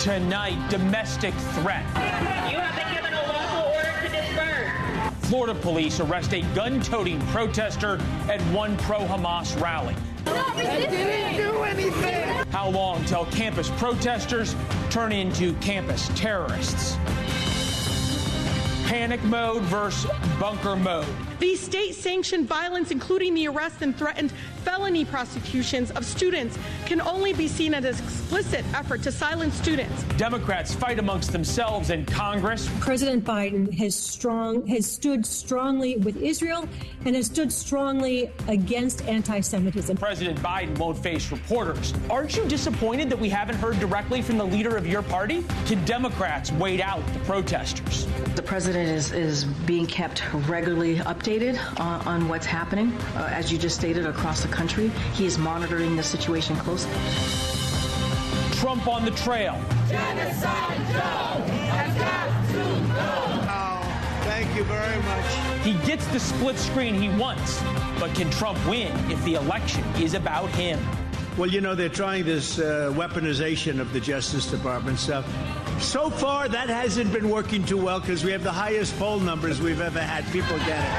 Tonight, domestic threat. You have been given a lawful order to disperse. Florida police arrest a gun-toting protester at one pro-Hamas rally. I didn't do anything. How long till campus protesters turn into campus terrorists? Panic mode versus bunker mode. These state-sanctioned violence, including the arrest and threatened felony prosecutions of students, can only be seen as an explicit effort to silence students. Democrats fight amongst themselves in Congress. President Biden has stood strongly with Israel and has stood strongly against anti-Semitism. President Biden won't face reporters. Aren't you disappointed that we haven't heard directly from the leader of your party? Can Democrats wait out the protesters? The president is being kept regularly updated on what's happening, as you just stated, across the country. He is monitoring the situation closely. Trump on the trail. Genocide Joe has got to go. Oh, thank you very much. He gets the split screen he wants, but can Trump win if the election is about him? Well, you know, they're trying this weaponization of the Justice Department stuff. So far, that hasn't been working too well because we have the highest poll numbers we've ever had. People get it.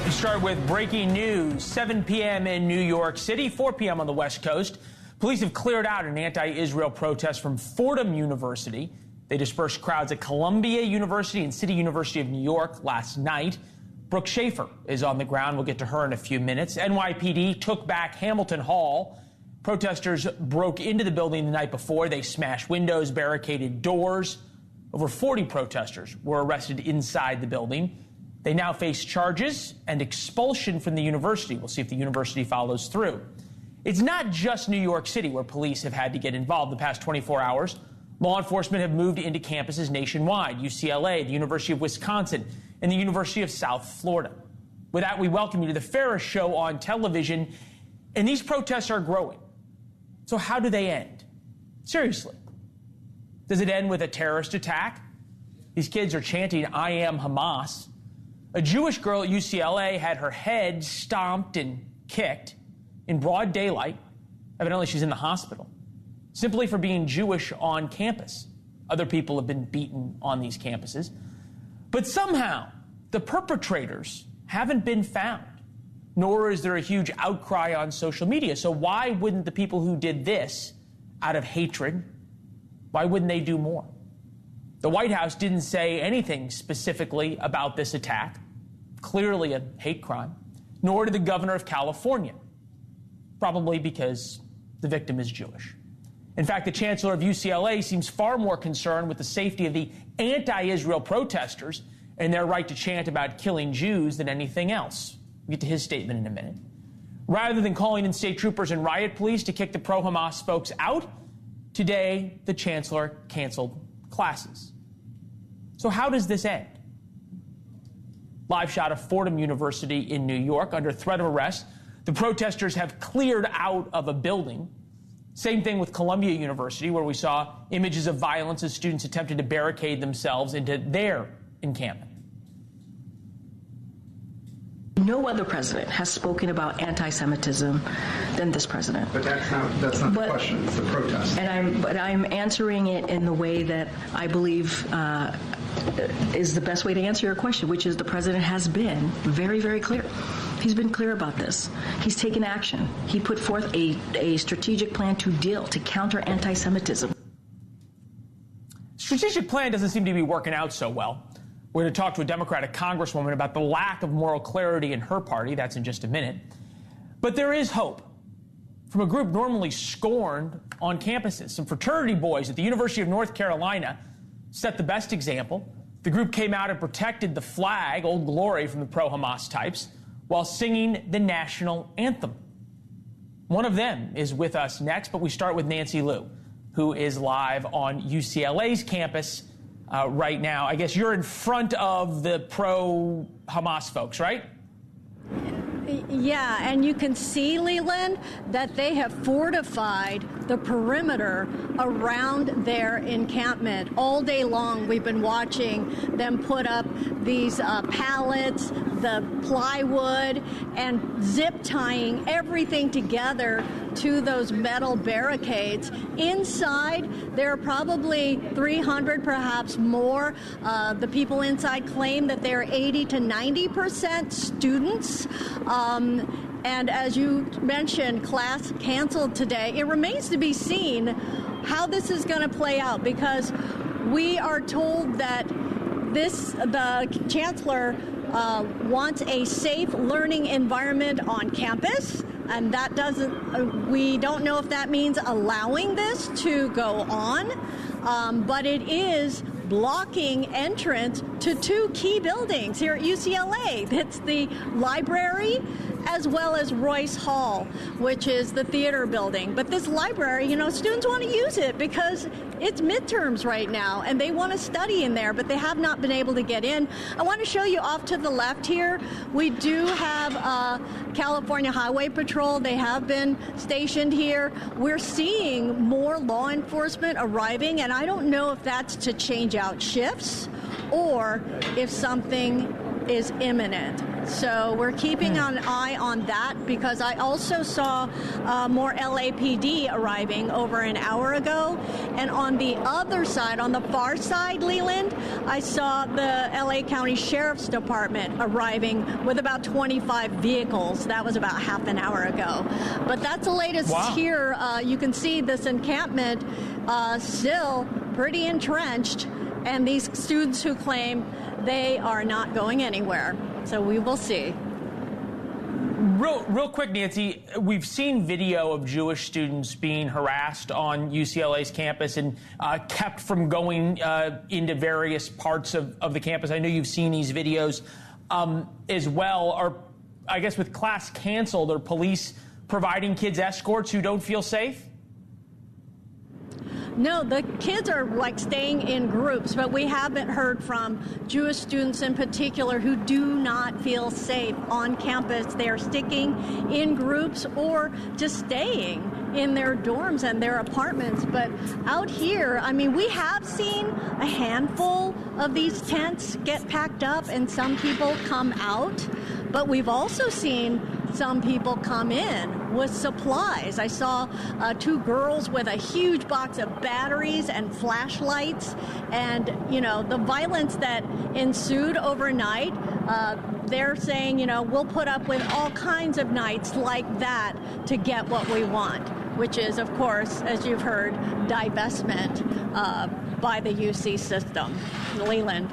We start with breaking news. 7 p.m. in New York City, 4 p.m. on the West Coast. Police have cleared out an anti-Israel protest from Fordham University. They dispersed crowds at Columbia University and City University of New York last night. Brooke Schaefer is on the ground. We'll get to her in a few minutes. NYPD took back Hamilton Hall. Protesters broke into the building the night before. They smashed windows, barricaded doors. Over 40 protesters were arrested inside the building. They now face charges and expulsion from the university. We'll see if the university follows through. It's not just New York City where police have had to get involved the past 24 hours. Law enforcement have moved into campuses nationwide: UCLA, the University of Wisconsin, and the University of South Florida. With that, we welcome you to the Ferris Show on television. And these protests are growing. So how do they end? Seriously. Does it end with a terrorist attack? These kids are chanting, "I am Hamas." A Jewish girl at UCLA had her head stomped and kicked in broad daylight. Evidently, she's in the hospital, simply for being Jewish on campus. Other people have been beaten on these campuses. But somehow, the perpetrators haven't been found, nor is there a huge outcry on social media. So why wouldn't the people who did this out of hatred, why wouldn't they do more? The White House didn't say anything specifically about this attack, clearly a hate crime, nor did the governor of California, probably because the victim is Jewish. In fact, the chancellor of UCLA seems far more concerned with the safety of the anti-Israel protesters and their right to chant about killing Jews than anything else. We'll get to his statement in a minute. Rather than calling in state troopers and riot police to kick the pro-Hamas folks out, today the chancellor canceled classes. So how does this end? Live shot of Fordham University in New York. Under threat of arrest, the protesters have cleared out of a building. Same thing with Columbia University, where we saw images of violence as students attempted to barricade themselves into their encampment. No other president has spoken about anti-Semitism than this president. But that's not the question. It's the protest. And I'm answering it in the way that I believe is the best way to answer your question, which is the president has been very, very clear. He's been clear about this. He's taken action. He put forth a strategic plan to counter anti-Semitism. Strategic plan doesn't seem to be working out so well. We're going to talk to a Democratic congresswoman about the lack of moral clarity in her party. That's in just a minute. But there is hope from a group normally scorned on campuses. Some fraternity boys at the University of North Carolina set the best example. The group came out and protected the flag, Old Glory, from the pro-Hamas types, while singing the national anthem. One of them is with us next, but we start with Nancy Liu, who is live on UCLA's campus right now. I guess you're in front of the pro-Hamas folks, right? Yeah, and you can see, Leland, that they have fortified the perimeter around their encampment. All day long, we've been watching them put up these pallets, the plywood, and zip tying everything together to those metal barricades. Inside, there are probably 300, perhaps more. The people inside claim that they're 80 to 90% students. And as you mentioned, class canceled today. It remains to be seen how this is going to play out, because we are told that the chancellor wants a safe learning environment on campus, and that we don't know if that means allowing this to go on, but it is blocking entrance to two key buildings here at UCLA. It's the library as well as Royce Hall, which is the theater building. But this library, students want to use it because it's midterms right now and they want to study in there, but they have not been able to get in. I want to show you off to the left here. We do have California Highway Patrol. They have been stationed here. We're seeing more law enforcement arriving, and I don't know if that's to change out shifts or if something is imminent. So we're keeping an eye on that, because I also saw more LAPD arriving over an hour ago. And on the other side, on the far side, Leland, I saw the LA County Sheriff's Department arriving with about 25 vehicles. That was about half an hour ago. But that's the latest here. You can see this encampment still pretty entrenched, and these students who claim they are not going anywhere. So we will see. Real quick, Nancy, we've seen video of Jewish students being harassed on UCLA's campus and kept from going into various parts of the campus. I know you've seen these videos as well. I guess with class canceled, are police providing kids escorts who don't feel safe? No, the kids are staying in groups, but we haven't heard from Jewish students in particular who do not feel safe on campus. They are sticking in groups or just staying in their dorms and their apartments. But out here, we have seen a handful of these tents get packed up and some people come out, but we've also seen some people come in with supplies. I saw two girls with a huge box of batteries and flashlights, and the violence that ensued overnight, they're saying, we'll put up with all kinds of nights like that to get what we want, which is, of course, as you've heard, divestment by the UC system. Leland.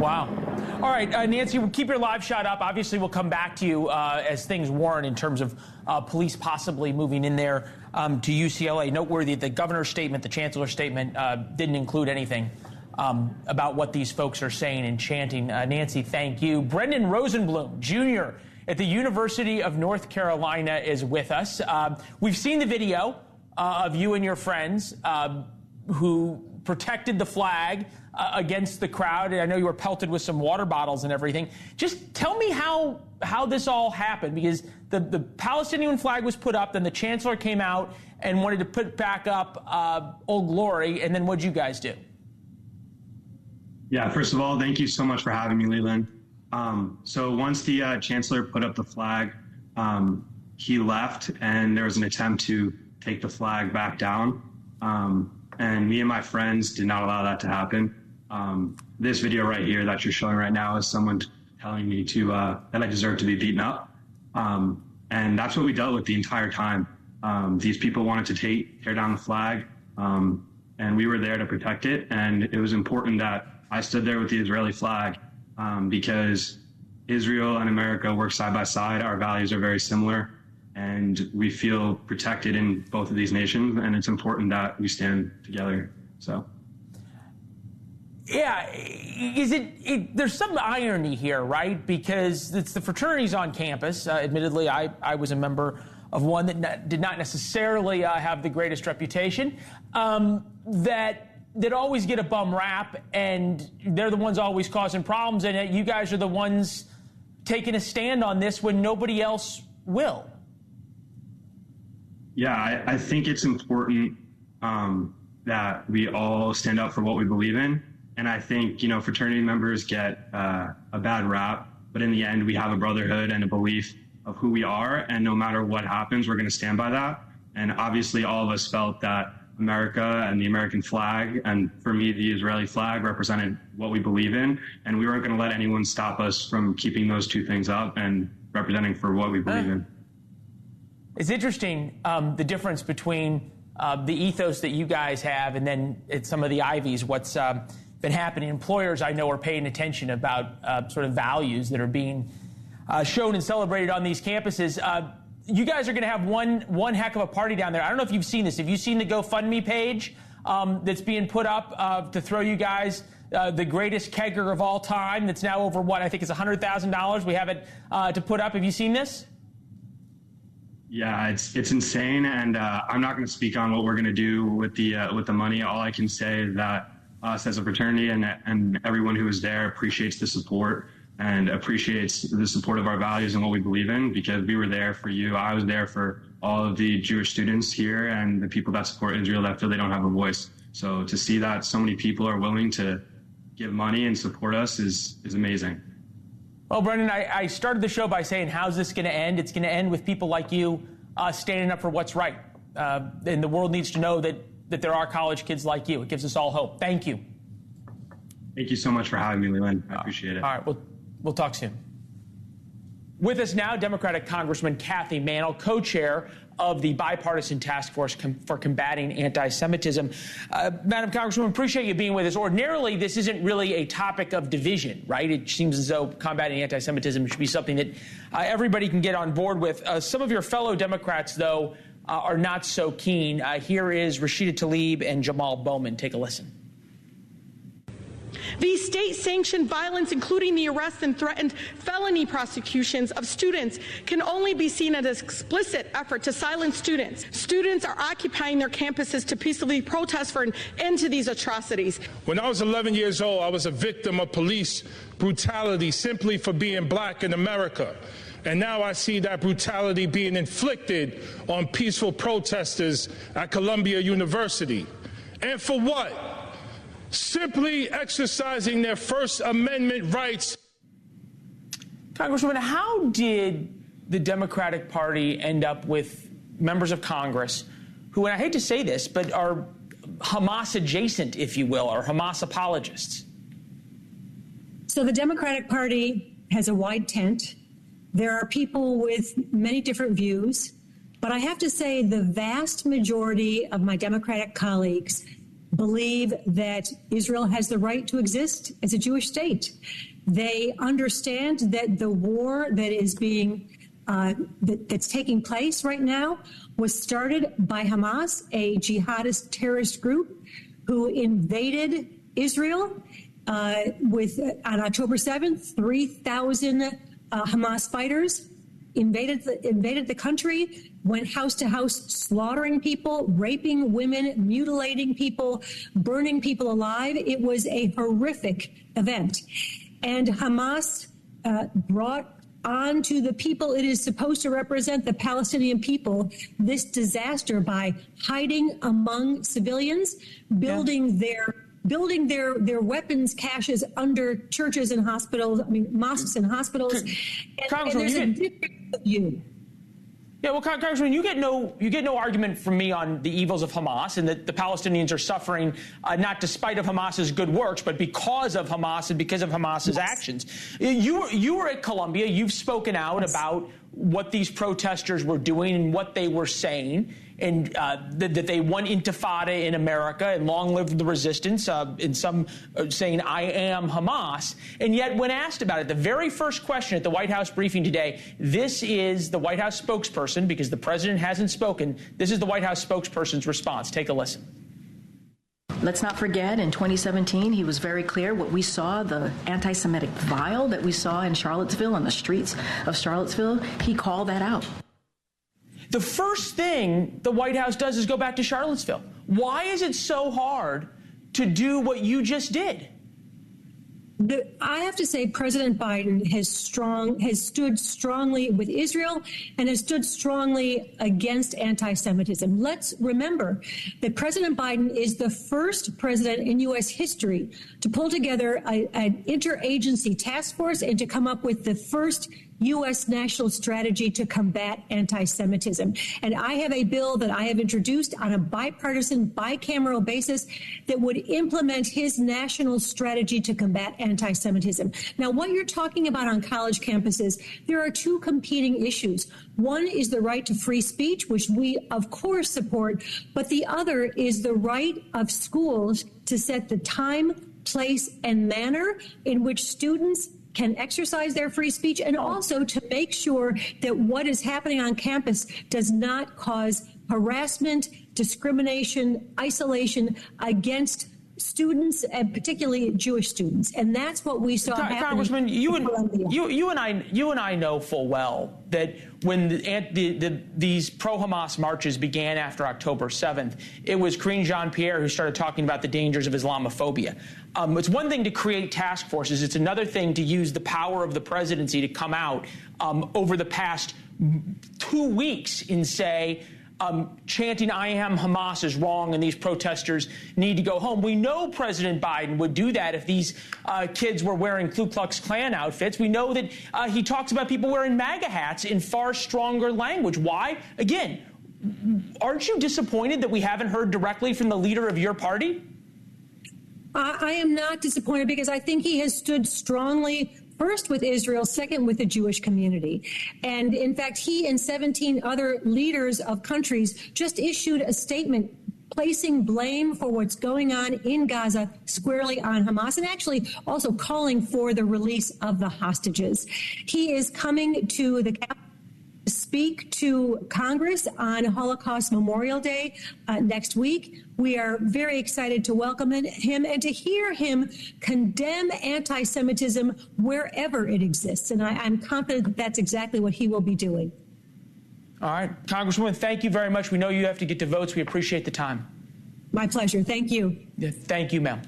Wow. All right, Nancy, keep your live shot up. Obviously, we'll come back to you as things warrant in terms of police possibly moving in there to UCLA. Noteworthy, the governor's statement, the chancellor's statement, didn't include anything about what these folks are saying and chanting. Nancy, thank you. Brendan Rosenblum, Jr. at the University of North Carolina is with us. We've seen the video of you and your friends who protected the flag against the crowd. I know you were pelted with some water bottles and everything. Just tell me how this all happened, because the Palestinian flag was put up, then the chancellor came out and wanted to put back up Old Glory, and then what'd you guys do? Yeah, first of all, thank you so much for having me, Leland. So once the chancellor put up the flag, he left, and there was an attempt to take the flag back down. And me and my friends did not allow that to happen. This video right here that you're showing right now is someone telling me that I deserve to be beaten up. And that's what we dealt with the entire time. These people wanted to tear down the flag, and we were there to protect it. And it was important that I stood there with the Israeli flag because Israel and America work side by side. Our values are very similar, and we feel protected in both of these nations, and it's important that we stand together. So. Yeah, there's some irony here, right? Because it's the fraternities on campus. Admittedly, I was a member of one that did not necessarily have the greatest reputation, that always get a bum rap, and they're the ones always causing problems, and yet you guys are the ones taking a stand on this when nobody else will. Yeah, I think it's important that we all stand up for what we believe in. And I think, fraternity members get a bad rap, but in the end, we have a brotherhood and a belief of who we are. And no matter what happens, we're going to stand by that. And obviously all of us felt that America and the American flag, and for me, the Israeli flag, represented what we believe in. And we weren't going to let anyone stop us from keeping those two things up and representing for what we believe in. It's interesting, the difference between the ethos that you guys have and then it's some of the Ivies, what's been happening. Employers, I know, are paying attention about sort of values that are being shown and celebrated on these campuses. You guys are going to have one heck of a party down there. I don't know if you've seen this. Have you seen the GoFundMe page that's being put up to throw you guys the greatest kegger of all time that's now over, what, I think it's $100,000 we have it to put up. Have you seen this? Yeah, it's insane, and I'm not going to speak on what we're going to do with the money. All I can say is that us as a fraternity and everyone who is there appreciates the support and appreciates the support of our values and what we believe in, because we were there for you. I was there for all of the Jewish students here and the people that support Israel that feel they don't have a voice. So to see that so many people are willing to give money and support us is amazing. Well, Brendan, I started the show by saying, how's this going to end? It's going to end with people like you standing up for what's right. And the world needs to know that there are college kids like you. It gives us all hope. Thank you. Thank you so much for having me, Leland. I appreciate it. All right, we'll talk soon. With us now, Democratic Congressman Kathy Mantle, co-chair of the bipartisan task force for combating anti-Semitism. Madam Congresswoman, appreciate you being with us. Ordinarily, this isn't really a topic of division, right? It seems as though combating anti-Semitism should be something that everybody can get on board with. Some of your fellow Democrats, though, are not so keen. Here is Rashida Tlaib and Jamal Bowman. Take a listen. These state-sanctioned violence, including the arrests and threatened felony prosecutions of students, can only be seen as an explicit effort to silence students. Students are occupying their campuses to peacefully protest for an end to these atrocities. When I was 11 years old, I was a victim of police brutality simply for being black in America. And now I see that brutality being inflicted on peaceful protesters at Columbia University. And for what? Simply exercising their First Amendment rights. Congresswoman, how did the Democratic Party end up with members of Congress who, and I hate to say this, but are Hamas adjacent, if you will, or Hamas apologists? So the Democratic Party has a wide tent. There are people with many different views, but I have to say the vast majority of my Democratic colleagues believe that Israel has the right to exist as a Jewish state. They understand that the war that is that's taking place right now was started by Hamas, a jihadist terrorist group who invaded Israel on October 7th. 3,000 Hamas fighters invaded the country, went house to house, slaughtering people, raping women, mutilating people, burning people alive. It was a horrific event. And Hamas brought on to the people it is supposed to represent, the Palestinian people, this disaster by hiding among civilians, building their weapons caches under churches and hospitals, mosques and hospitals. And there's a different view. Yeah, well, Congressman, you get no argument from me on the evils of Hamas and that the Palestinians are suffering not despite of Hamas's good works, but because of Hamas and because of Hamas's actions. You were at Columbia. You've spoken out about what these protesters were doing and what they were saying, and that they want intifada in America and long live the resistance, and some saying, I am Hamas. And yet when asked about it, the very first question at the White House briefing today, this is the White House spokesperson, because the president hasn't spoken, this is the White House spokesperson's response. Take a listen. Let's not forget, in 2017, he was very clear what we saw, the anti-Semitic vile that we saw in Charlottesville, on the streets of Charlottesville. He called that out. The first thing the White House does is go back to Charlottesville. Why is it so hard to do what you just did? I have to say President Biden has stood strongly with Israel and has stood strongly against anti-Semitism. Let's remember that President Biden is the first president in U.S. history to pull together an interagency task force and to come up with the first U.S. national strategy to combat anti-Semitism. And I have a bill that I have introduced on a bipartisan, bicameral basis that would implement his national strategy to combat anti-Semitism. Now, what you're talking about on college campuses, there are two competing issues. One is the right to free speech, which we, of course, support, but the other is the right of schools to set the time, place, and manner in which students can exercise their free speech, and also to make sure that what is happening on campus does not cause harassment, discrimination, isolation against students, and particularly Jewish students. And that's what we saw happen. Congressman, you and I know full well that when these pro-Hamas marches began after October 7th, it was Karine Jean-Pierre who started talking about the dangers of Islamophobia. It's one thing to create task forces. It's another thing to use the power of the presidency to come out over the past 2 weeks and say, chanting "I am Hamas" is wrong and these protesters need to go home. We know President Biden would do that if these kids were wearing Ku Klux Klan outfits. We know that he talks about people wearing MAGA hats in far stronger language. Why? Again, aren't you disappointed that we haven't heard directly from the leader of your party? I am not disappointed because I think he has stood strongly, first with Israel, second with the Jewish community. And in fact, he and 17 other leaders of countries just issued a statement placing blame for what's going on in Gaza squarely on Hamas, and actually also calling for the release of the hostages. He is coming to the Capitol to speak to Congress on Holocaust Memorial Day next week. We are very excited to welcome him and to hear him condemn anti-Semitism wherever it exists. And I'm confident that that's exactly what he will be doing. All right. Congresswoman, thank you very much. We know you have to get to votes. We appreciate the time. My pleasure. Thank you. Yeah, thank you, ma'am.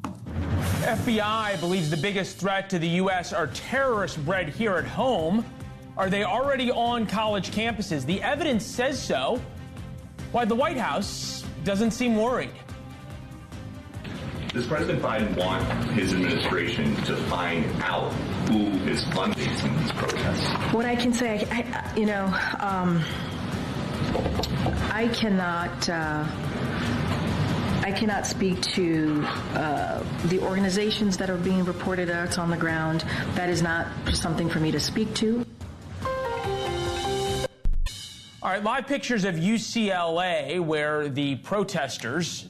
FBI believes the biggest threat to the U.S. are terrorists bred here at home. Are they already on college campuses? The evidence says so. Why the White House doesn't seem worried. Does President Biden want his administration to find out who is funding some of these protests? What I can say, I cannot speak to the organizations that are being reported that's on the ground. That is not something for me to speak to. All right, live pictures of UCLA where the protesters,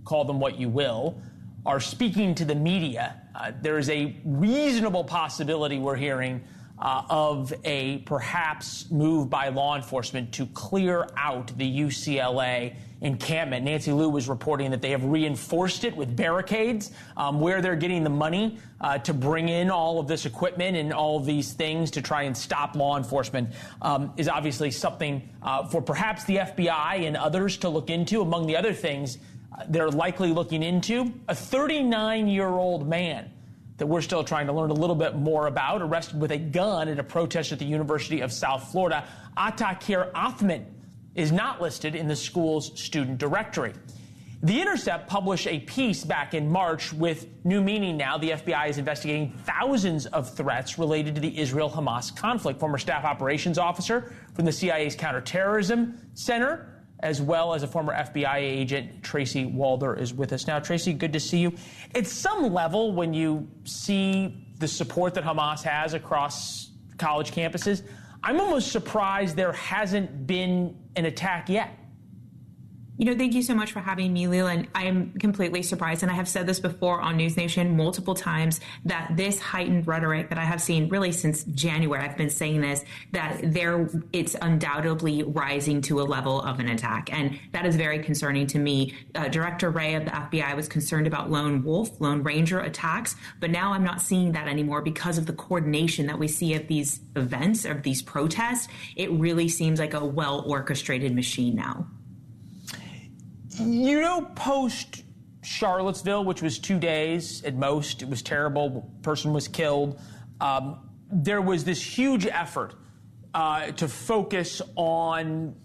call them what you will, are speaking to the media. There is a reasonable possibility we're hearing of a perhaps move by law enforcement to clear out the UCLA encampment. Nancy Liu was reporting that they have reinforced it with barricades. Where they're getting the money to bring in all of this equipment and all of these things to try and stop law enforcement is obviously something for perhaps the FBI and others to look into. Among the other things they're likely looking into, a 39-year-old man that we're still trying to learn a little bit more about, arrested with a gun at a protest at the University of South Florida. Atakir Othman is not listed in the school's student directory. The Intercept published a piece back in March with new meaning now. The FBI is investigating thousands of threats related to the Israel-Hamas conflict. Former staff operations officer from the CIA's Counterterrorism Center, as well as a former FBI agent, Tracy Walder, is with us now. Tracy, good to see you. At some level, when you see the support that Hamas has across college campuses, I'm almost surprised there hasn't been an attack yet. Thank you so much for having me, Leland. I am completely surprised, and I have said this before on NewsNation multiple times, that this heightened rhetoric that I have seen really since January, I've been saying this, that it's undoubtedly rising to a level of an attack, and that is very concerning to me. Director Wray of the FBI was concerned about lone ranger attacks, but now I'm not seeing that anymore because of the coordination that we see at these events, of these protests. It really seems like a well-orchestrated machine now. Post Charlottesville, which was 2 days at most, it was terrible, person was killed, there was this huge effort to focus on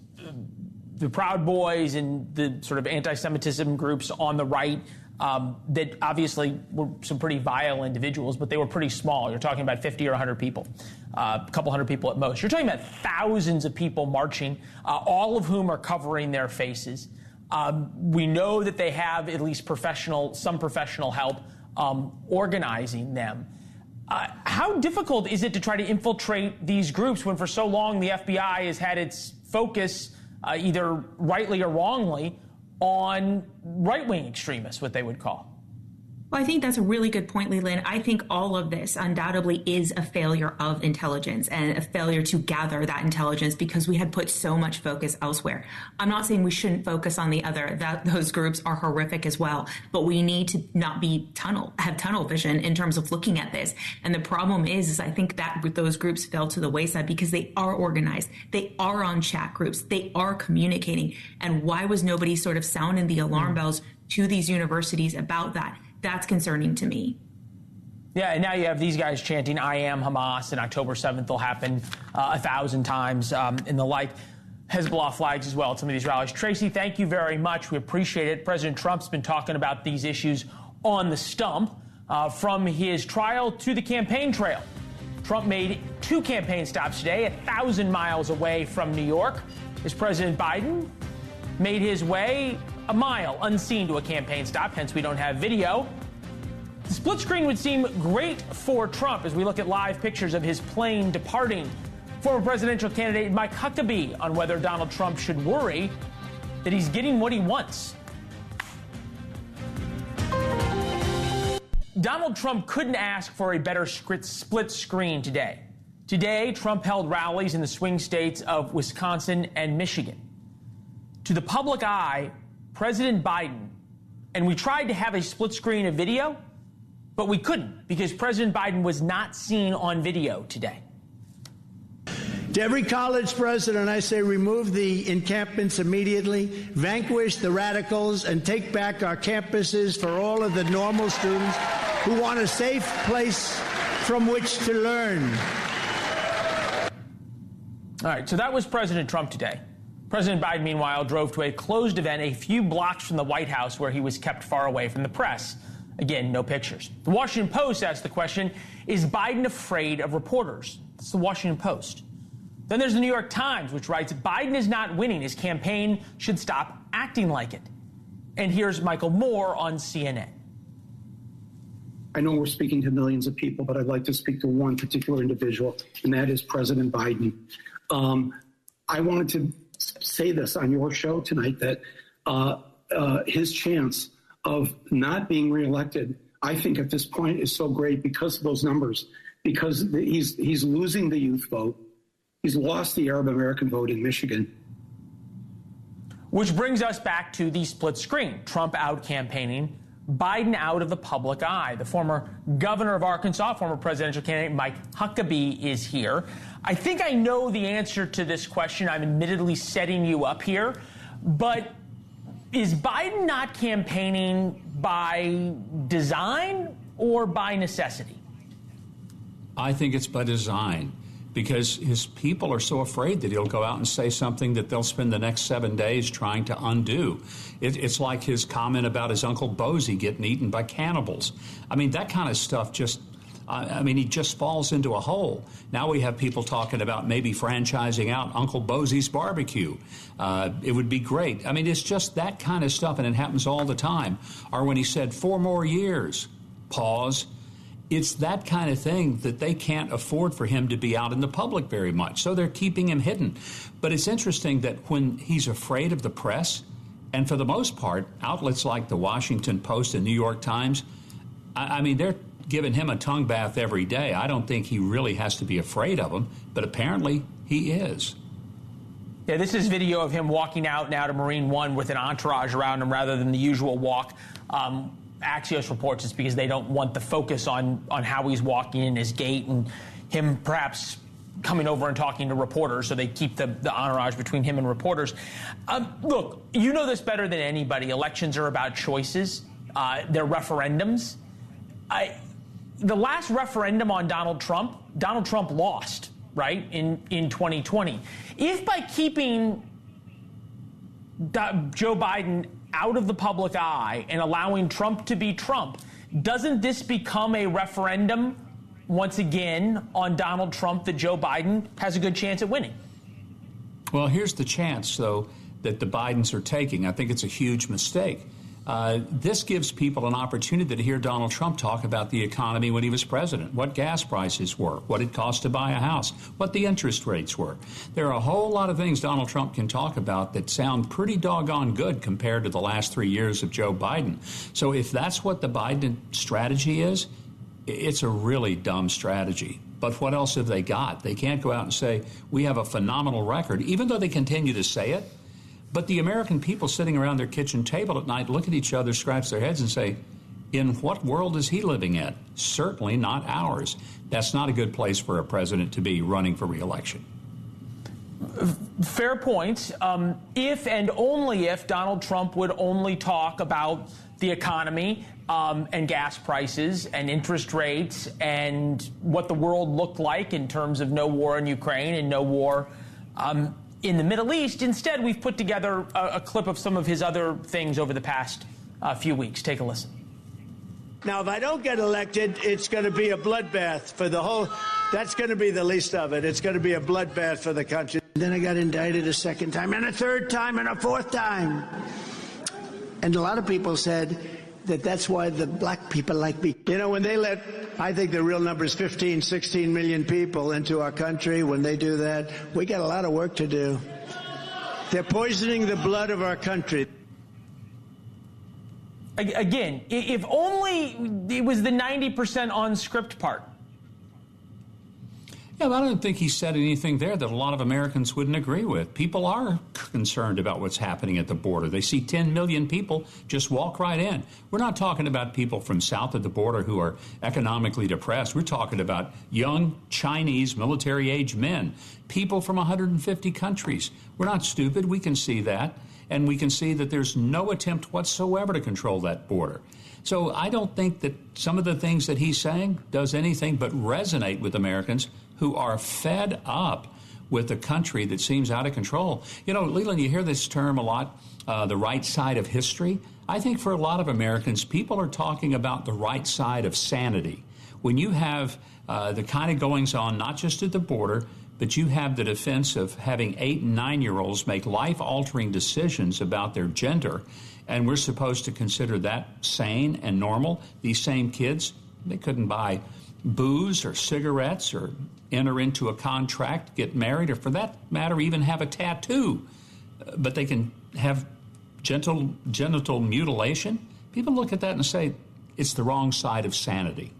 the Proud Boys and the sort of anti-Semitism groups on the right. that obviously were some pretty vile individuals, but they were pretty small. You're talking about 50 or 100 people, a couple hundred people at most. You're talking about thousands of people marching, all of whom are covering their faces. We know that they have at least some professional help organizing them. How difficult is it to try to infiltrate these groups when for so long the FBI has had its focus, either rightly or wrongly, on right-wing extremists, what they would call? Well, I think that's a really good point, Leland. I think all of this undoubtedly is a failure of intelligence and a failure to gather that intelligence because we had put so much focus elsewhere. I'm not saying we shouldn't focus on the other, that those groups are horrific as well, but we need to not have tunnel vision in terms of looking at this. And the problem is I think that those groups fell to the wayside because they are organized. They are on chat groups. They are communicating. And why was nobody sort of sounding the alarm bells to these universities about that? That's concerning to me. Yeah, and now you have these guys chanting, "I am Hamas," and October 7th will happen 1,000 times, and the like. Hezbollah flags as well at some of these rallies. Tracy, thank you very much. We appreciate it. President Trump's been talking about these issues on the stump, from his trial to the campaign trail. Trump made 2 campaign stops today, 1,000 miles away from New York, as President Biden made his way a mile unseen to a campaign stop, hence we don't have video. The split screen would seem great for Trump as we look at live pictures of his plane departing. Former presidential candidate Mike Huckabee on whether Donald Trump should worry that he's getting what he wants. Donald Trump couldn't ask for a better split screen today. Today, Trump held rallies in the swing states of Wisconsin and Michigan. To the public eye, President Biden, and we tried to have a split screen of video, but we couldn't because President Biden was not seen on video today. To every college president, I say remove the encampments immediately, vanquish the radicals, and take back our campuses for all of the normal students who want a safe place from which to learn. All right, so that was President Trump today. President Biden, meanwhile, drove to a closed event a few blocks from the White House where he was kept far away from the press. Again, no pictures. The Washington Post asked the question, is Biden afraid of reporters? That's the Washington Post. Then there's the New York Times, which writes, Biden is not winning. His campaign should stop acting like it. And here's Michael Moore on CNN. I know we're speaking to millions of people, but I'd like to speak to one particular individual, and that is President Biden. I wanted to say this on your show tonight, that his chance of not being reelected, I think at this point is so great because of those numbers, because he's losing the youth vote. He's lost the Arab American vote in Michigan. Which brings us back to the split screen. Trump out campaigning, Biden out of the public eye. The former governor of Arkansas, former presidential candidate Mike Huckabee is here. I think I know the answer to this question. I'm admittedly setting you up here. But is Biden not campaigning by design or by necessity? I think it's by design, because his people are so afraid that he'll go out and say something that they'll spend the next 7 days trying to undo. It's like his comment about his Uncle Bosie getting eaten by cannibals. I mean, that kind of stuff just, he just falls into a hole. Now we have people talking about maybe franchising out Uncle Bosie's barbecue. It would be great. I mean, it's just that kind of stuff, and it happens all the time. Or when he said 4 more years, pause. It's that kind of thing that they can't afford for him to be out in the public very much, so they're keeping him hidden. But it's interesting that when he's afraid of the press, and for the most part, outlets like the Washington Post and New York Times, they're giving him a tongue bath every day. I don't think he really has to be afraid of them, but apparently he is. Yeah, this is video of him walking out now to Marine One with an entourage around him rather than the usual walk. Axios reports it's because they don't want the focus on how he's walking in, his gait, and him perhaps coming over and talking to reporters, so they keep the entourage between him and reporters. Look, you know this better than anybody. Elections are about choices. They're referendums. The last referendum on Donald Trump lost, right, in 2020. If by keeping Joe Biden out of the public eye and allowing Trump to be Trump, doesn't this become a referendum once again on Donald Trump that Joe Biden has a good chance at winning? Well, here's the chance, though, that the Bidens are taking. I think it's a huge mistake. This gives people an opportunity to hear Donald Trump talk about the economy when he was president, what gas prices were, what it cost to buy a house, what the interest rates were. There are a whole lot of things Donald Trump can talk about that sound pretty doggone good compared to the last 3 years of Joe Biden. So if that's what the Biden strategy is, it's a really dumb strategy. But what else have they got? They can't go out and say, we have a phenomenal record, even though they continue to say it. But the American people sitting around their kitchen table at night look at each other, scratch their heads and say, in what world is he living in? Certainly not ours. That's not a good place for a president to be running for re-election. Fair point. If and only if Donald Trump would only talk about the economy and gas prices and interest rates and what the world looked like in terms of no war in Ukraine and no war in the Middle East. Instead, we've put together a clip of some of his other things over the past few weeks. Take a listen. Now, if I don't get elected, it's going to be a bloodbath for the whole. That's going to be the least of it. It's going to be a bloodbath for the country. Then I got indicted a second time and a third time and a fourth time. And a lot of people said that that's why the black people like me. You know, when they let, I think the real number is 15, 16 million people into our country. When they do that, we got a lot of work to do. They're poisoning the blood of our country. Again, if only it was the 90% on script part. Yeah, but I don't think he said anything there that a lot of Americans wouldn't agree with. People are concerned about what's happening at the border. They see 10 million people just walk right in. We're not talking about people from south of the border who are economically depressed. We're talking about young Chinese military-age men, people from 150 countries. We're not stupid. We can see that. And we can see that there's no attempt whatsoever to control that border. So I don't think that some of the things that he's saying does anything but resonate with Americans who are fed up with a country that seems out of control. You know, Leland, you hear this term a lot, the right side of history. I think for a lot of Americans, people are talking about the right side of sanity. When you have the kind of goings on, not just at the border, but you have the defense of having 8- and 9-year-olds make life-altering decisions about their gender, and we're supposed to consider that sane and normal. These same kids, they couldn't buy booze or cigarettes or enter into a contract, get married, or for that matter, even have a tattoo. But they can have genital mutilation. People look at that and say, it's the wrong side of sanity.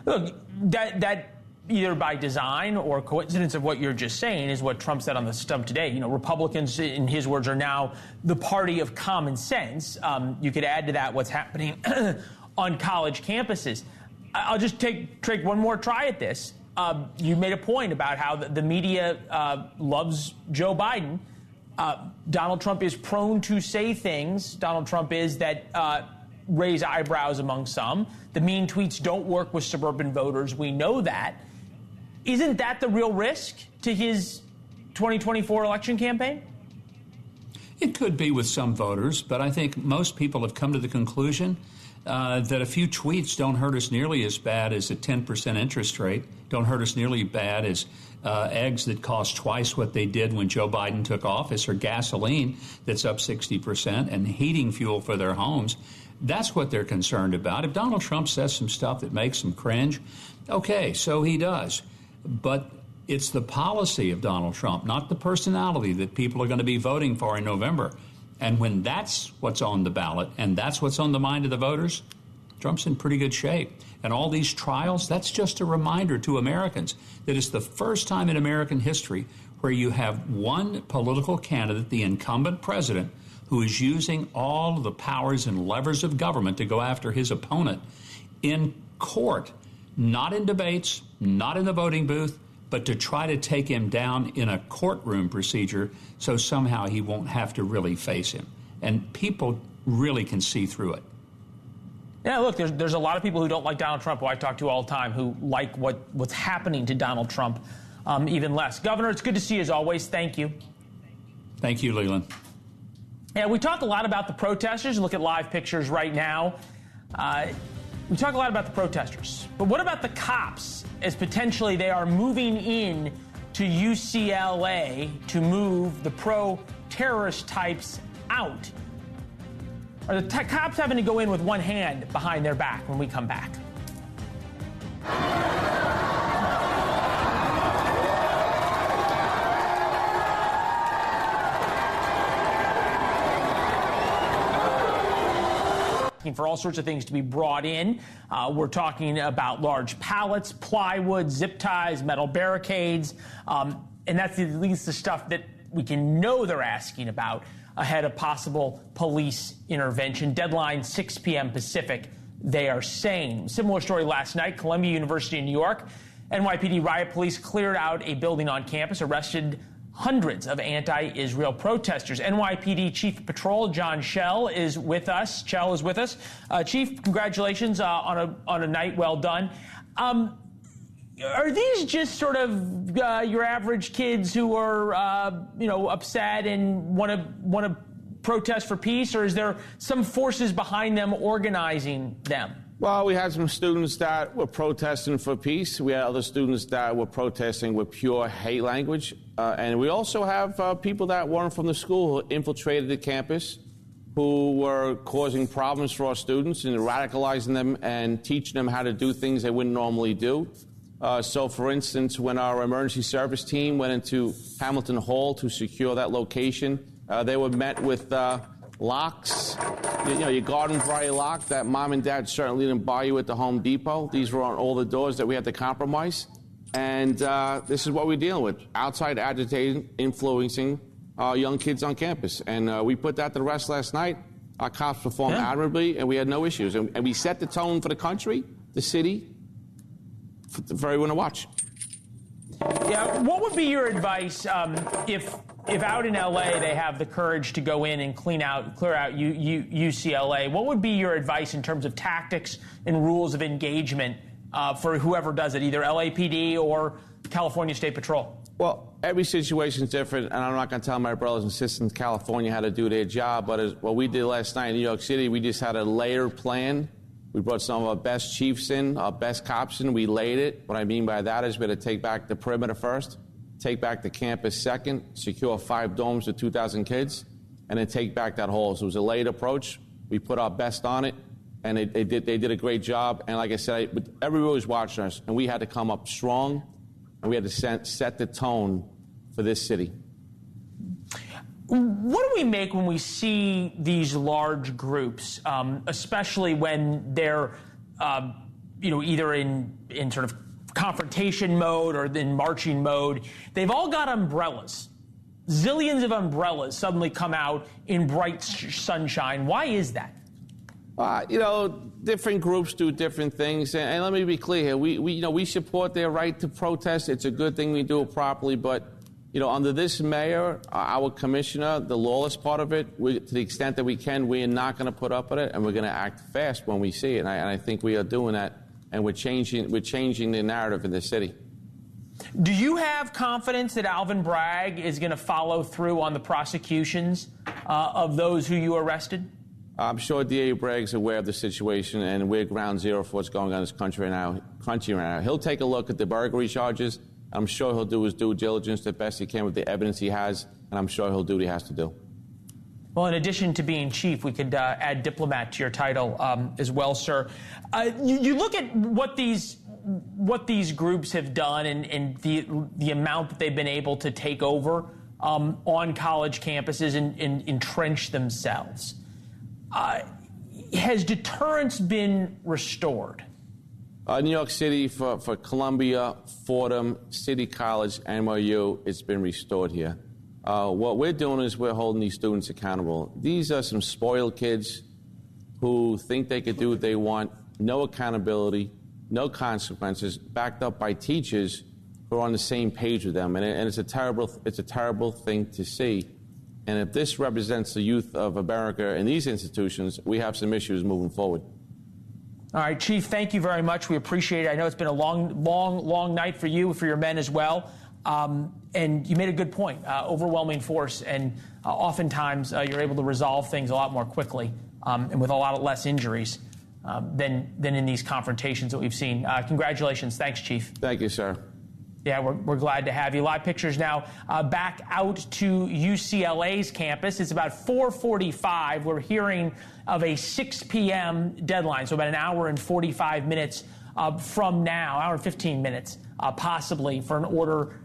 Look, that either by design or coincidence of what you're just saying is what Trump said on the stump today. You know, Republicans, in his words, are now the party of common sense. You could add to that what's happening on college campuses. I'll just take one more try at this. You made a point about how the media loves Joe Biden. Donald Trump is prone to say things, Donald Trump is, that raise eyebrows among some. The mean tweets don't work with suburban voters. We know that. Isn't that the real risk to his 2024 election campaign? It could be with some voters, but I think most people have come to the conclusion that a few tweets don't hurt us nearly as bad as a 10% interest rate, don't hurt us nearly bad as eggs that cost twice what they did when Joe Biden took office, or gasoline that's up 60%, and heating fuel for their homes. That's what they're concerned about. If Donald Trump says some stuff that makes them cringe, okay, so he does. But it's the policy of Donald Trump, not the personality, that people are going to be voting for in November. And when that's what's on the ballot and that's what's on the mind of the voters, Trump's in pretty good shape. And all these trials, that's just a reminder to Americans that it's the first time in American history where you have one political candidate, the incumbent president, who is using all of the powers and levers of government to go after his opponent in court, not in debates, not in the voting booth, but to try to take him down in a courtroom procedure so somehow he won't have to really face him. And people really can see through it. Yeah, look, there's a lot of people who don't like Donald Trump, who I talk to all the time, who like what's happening to Donald Trump even less. Governor, it's good to see you as always. Thank you. Thank you, Leland. Yeah, we talk a lot about the protesters. Look at live pictures right now. We talk a lot about the protesters. But what about the cops, as potentially they are moving in to UCLA to move the pro-terrorist types out? Are the cops having to go in with one hand behind their back when we come back? For all sorts of things to be brought in. We're talking about large pallets, plywood, zip ties, metal barricades, and that's at least the stuff that we can know they're asking about ahead of possible police intervention. Deadline 6 p.m. Pacific, they are saying. Similar story last night, Columbia University in New York. NYPD riot police cleared out a building on campus, arrested hundreds of anti-Israel protesters. NYPD Chief of Patrol John Schell is with us. Chief, congratulations on a night well done. Are these just sort of your average kids who are upset and want to protest for peace, or is there some forces behind them organizing them? Well, we had some students that were protesting for peace. We had other students that were protesting with pure hate language. And we also have people that weren't from the school who infiltrated the campus, who were causing problems for our students and radicalizing them and teaching them how to do things they wouldn't normally do. So, for instance, when our emergency service team went into Hamilton Hall to secure that location, they were met with locks, your garden variety lock that mom and dad certainly didn't buy you at the Home Depot. These were on all the doors that we had to compromise. And this is what we're dealing with, outside agitating, influencing young kids on campus. And we put that to rest last night. Our cops performed admirably, and we had no issues. And we set the tone for the country, the city, for everyone to watch. Yeah, what would be your advice if out in LA they have the courage to go in and clear out UCLA? What would be your advice in terms of tactics and rules of engagement for whoever does it, either LAPD or California State Patrol? Well, every situation is different, and I'm not going to tell my brothers and sisters in California how to do their job, but what we did last night in New York City, we just had a layered plan. We brought some of our best chiefs in, our best cops in. We laid it. What I mean by that is we're going to take back the perimeter first, take back the campus second, secure 5 domes with 2,000 kids, and then take back that hall. So it was a layered approach. We put our best on it, and they did a great job. And like I said, everyone was watching us, and we had to come up strong, and we had to set the tone for this city. What do we make when we see these large groups, especially when they're, either in sort of confrontation mode or in marching mode? They've all got umbrellas. Zillions of umbrellas suddenly come out in bright sunshine. Why is that? Different groups do different things. And let me be clear here. We support their right to protest. It's a good thing we do it properly. But under this mayor, our commissioner, the lawless part of it, to the extent that we can, we are not going to put up with it, and we're going to act fast when we see it. And I think we are doing that, and we're changing the narrative in the city. Do you have confidence that Alvin Bragg is going to follow through on the prosecutions of those who you arrested? I'm sure DA Bragg's aware of the situation, and we're ground zero for what's going on in this country right now. He'll take a look at the burglary charges. I'm sure he'll do his due diligence the best he can with the evidence he has, and I'm sure he'll do what he has to do. Well, in addition to being chief, we could add diplomat to your title as well, sir. You look at what these groups have done and the amount that they've been able to take over on college campuses and entrench themselves. Has deterrence been restored? New York City, for Columbia, Fordham, City College, NYU, it's been restored here. What we're doing is we're holding these students accountable. These are some spoiled kids who think they could do what they want, no accountability, no consequences, backed up by teachers who are on the same page with them. And it's a terrible thing to see. And if this represents the youth of America in these institutions, we have some issues moving forward. All right, Chief, thank you very much. We appreciate it. I know it's been a long night for you, for your men as well. And you made a good point, overwhelming force, and oftentimes you're able to resolve things a lot more quickly and with a lot less injuries than in these confrontations that we've seen. Congratulations. Thanks, Chief. Thank you, sir. Yeah, we're glad to have you. Live pictures now back out to UCLA's campus. It's about 4:45. We're hearing of a 6 p.m. deadline, so about an hour and 45 minutes from now, hour and 15 minutes, possibly, for an order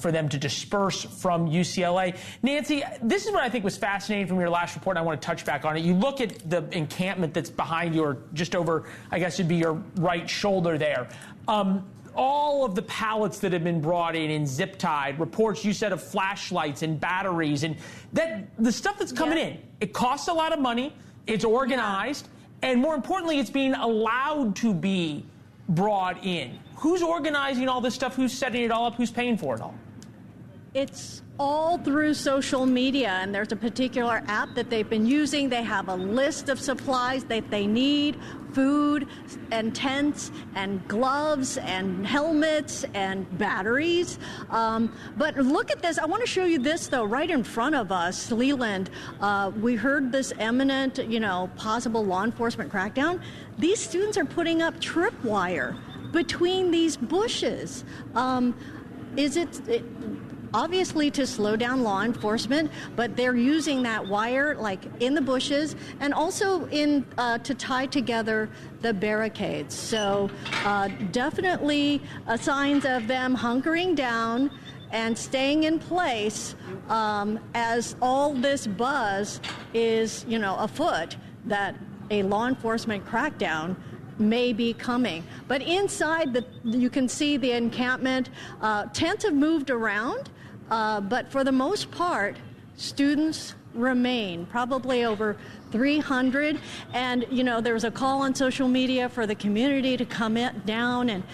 for them to disperse from UCLA. Nancy, this is what I think was fascinating from your last report, and I want to touch back on it. You look at the encampment that's behind your, just over, I guess it'd be your right shoulder there. All of the pallets that have been brought in zip-tied, reports you said of flashlights and batteries, and that the stuff that's coming in, it costs a lot of money, it's organized, and more importantly, it's being allowed to be brought in. Who's organizing all this stuff? Who's setting it all up? Who's paying for it all? It's all through social media, and there's a particular app that they've been using. They have a list of supplies that they need, food and tents and gloves and helmets and batteries. But look at this. I want to show you this, though, right in front of us, Leland. We heard this imminent, possible law enforcement crackdown. These students are putting up tripwire between these bushes. Is it obviously to slow down law enforcement, but they're using that wire like in the bushes and also in to tie together the barricades. So definitely signs of them hunkering down and staying in place as all this buzz is, afoot that a law enforcement crackdown may be coming. But inside, you can see the encampment. Tents have moved around, but for the most part, students remain, probably over 300. And, there was a call on social media for the community to come down and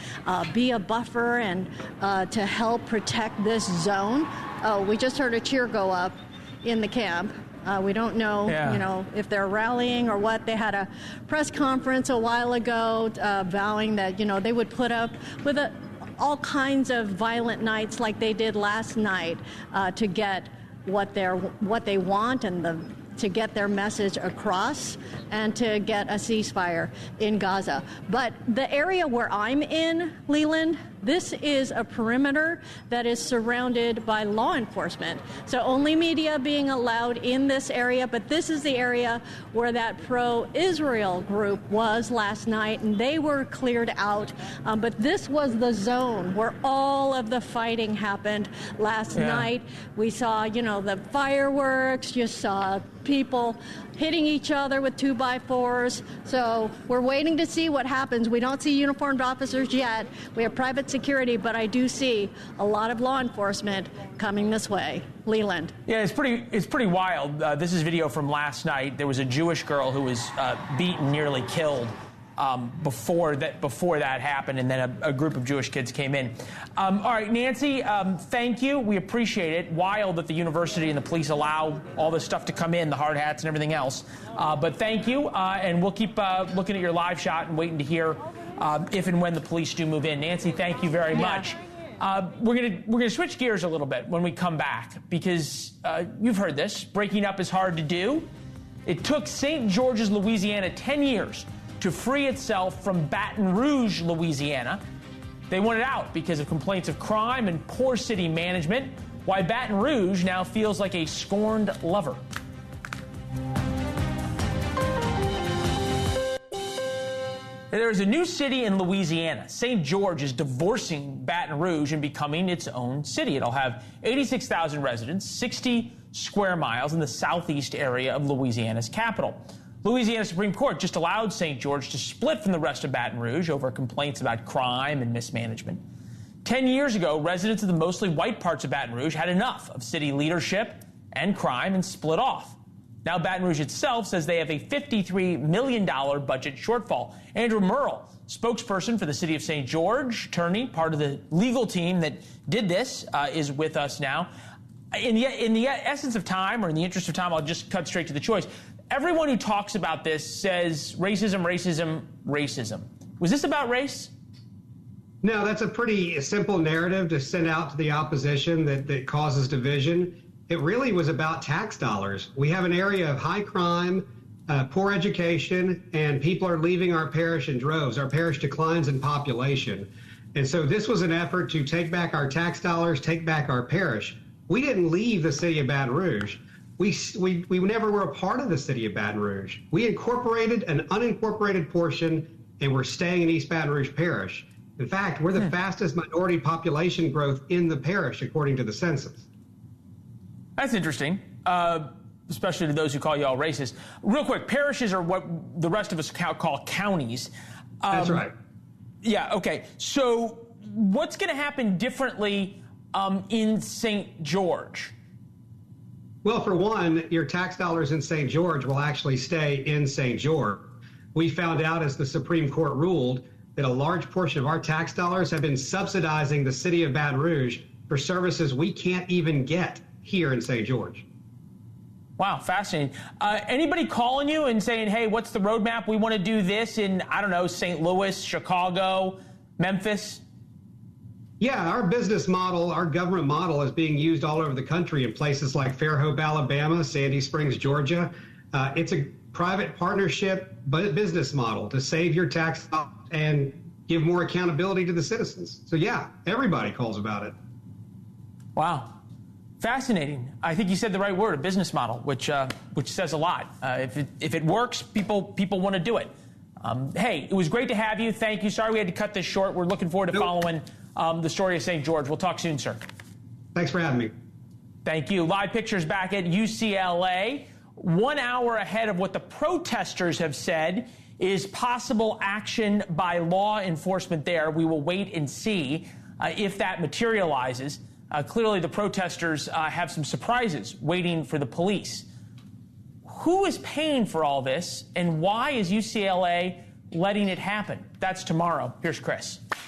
be a buffer and to help protect this zone. Oh, we just heard a cheer go up in the camp. We don't know, if they're rallying or what. They had a press conference a while ago vowing that, they would put up with all kinds of violent nights like they did last night to get what they want and to get their message across and to get a ceasefire in Gaza. But the area where I'm in, Leland, this is a perimeter that is surrounded by law enforcement. So only media being allowed in this area, but this is the area where that pro-Israel group was last night, and they were cleared out. But this was the zone where all of the fighting happened last night. We saw, the fireworks, you saw people hitting each other with 2x4s. So we're waiting to see what happens. We don't see uniformed officers yet. We have private security, but I do see a lot of law enforcement coming this way. Leland. Yeah, it's pretty wild. This is video from last night. There was a Jewish girl who was beaten, nearly killed before that happened, and then a group of Jewish kids came in. All right, Nancy, thank you. We appreciate it. Wild that the university and the police allow all this stuff to come in, the hard hats and everything else. But thank you, and we'll keep looking at your live shot and waiting to hear if and when the police do move in. Nancy, thank you very much. We're gonna switch gears a little bit when we come back, because you've heard this. Breaking up is hard to do. It took St. George's, Louisiana, 10 years to free itself from Baton Rouge, Louisiana. They wanted out because of complaints of crime and poor city management. Why Baton Rouge now feels like a scorned lover. There's a new city in Louisiana. St. George is divorcing Baton Rouge and becoming its own city. It'll have 86,000 residents, 60 square miles in the southeast area of Louisiana's capital. Louisiana Supreme Court just allowed St. George to split from the rest of Baton Rouge over complaints about crime and mismanagement. 10 years ago, residents of the mostly white parts of Baton Rouge had enough of city leadership and crime and split off. Now Baton Rouge itself says they have a $53 million budget shortfall. Andrew Murrell, spokesperson for the city of St. George, attorney, part of the legal team that did this, is with us now. In the essence of time, or in the interest of time, I'll just cut straight to the choice. Everyone who talks about this says racism, racism, racism. Was this about race? No, that's a pretty simple narrative to send out to the opposition that causes division. It really was about tax dollars. We have an area of high crime, poor education, and people are leaving our parish in droves. Our parish declines in population. And so this was an effort to take back our tax dollars, take back our parish. We didn't leave the city of Baton Rouge. We never were a part of the city of Baton Rouge. We incorporated an unincorporated portion, and we're staying in East Baton Rouge Parish. In fact, we're the fastest minority population growth in the parish, according to the census. That's interesting, especially to those who call you all racist. Real quick, parishes are what the rest of us call counties. That's right. Yeah, okay. So what's going to happen differently in St. George? Well, for one, your tax dollars in St. George will actually stay in St. George. We found out, as the Supreme Court ruled, that a large portion of our tax dollars have been subsidizing the city of Baton Rouge for services we can't even get here in St. George. Wow, fascinating. Anybody calling you and saying, hey, what's the roadmap? We want to do this in, I don't know, St. Louis, Chicago, Memphis? Yeah, our business model, our government model is being used all over the country in places like Fairhope, Alabama, Sandy Springs, Georgia. It's a private partnership business model to save your tax and give more accountability to the citizens. So, yeah, everybody calls about it. Wow. Fascinating. I think you said the right word, a business model, which says a lot. If it works, people want to do it. Hey, it was great to have you. Thank you. Sorry we had to cut this short. We're looking forward to following the story of St. George. We'll talk soon, sir. Thanks for having me. Thank you. Live pictures back at UCLA. 1 hour ahead of what the protesters have said is possible action by law enforcement there. We will wait and see if that materializes. Clearly, the protesters have some surprises waiting for the police. Who is paying for all this, and why is UCLA letting it happen? That's tomorrow. Here's Chris.